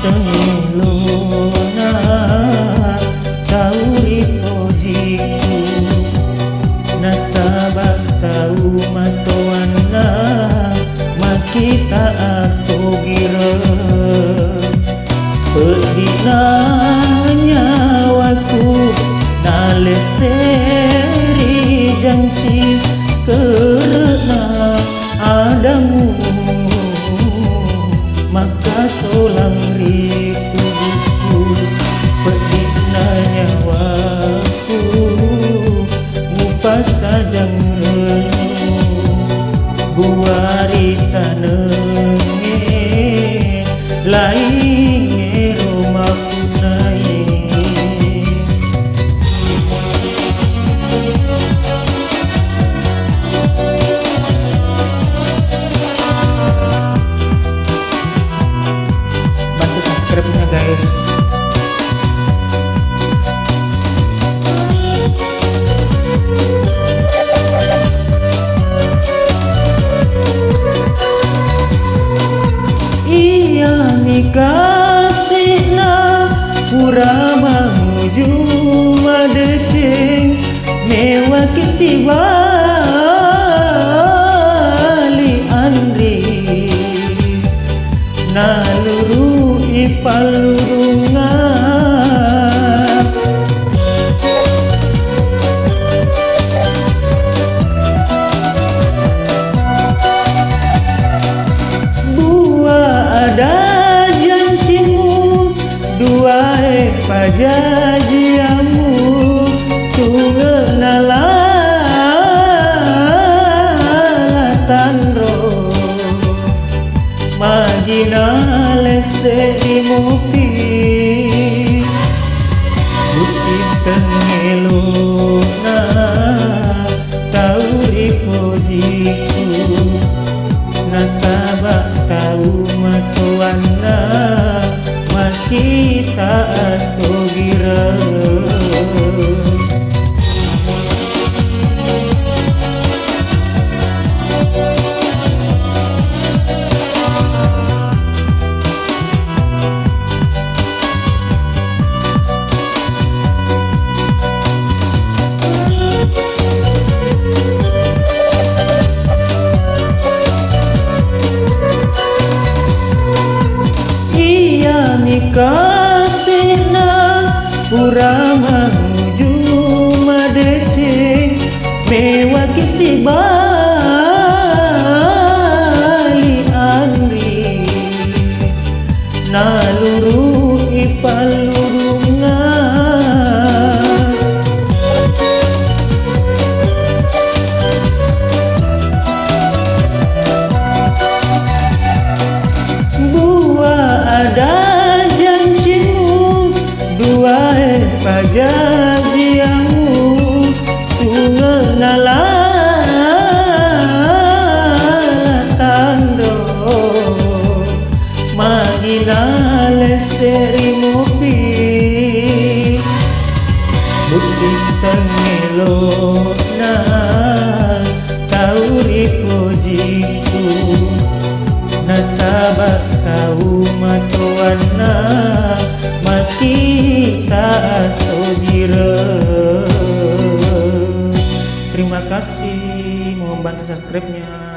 Tengelona tauri pojiku nasabak tau matoana makita asogira pedina nyawaku naleseri janji karena adamu maka solang rituku pedina nyawaku ngupas sajang renung buari tanenge lainge rumahku naik subscribe-nya guys. Iya nikasihna pura menuju madeceng mewah kisibali andri naluru ipalurungan buah ada janjimu dua pajajiamu sungenalatandro magina leseri mopi putih tengelona tauri pojiku nasabak tau matoana makita asogira kasihna pura menuju madeceng mewah kisibali andri naluru ipalurungan buah ada pajajiamu sungenalatandro magina leseri mopi bukti tengelona tauri pojiku nasabak tau matoana makita asogira. Terima kasih, mohon bantu subscribe-nya.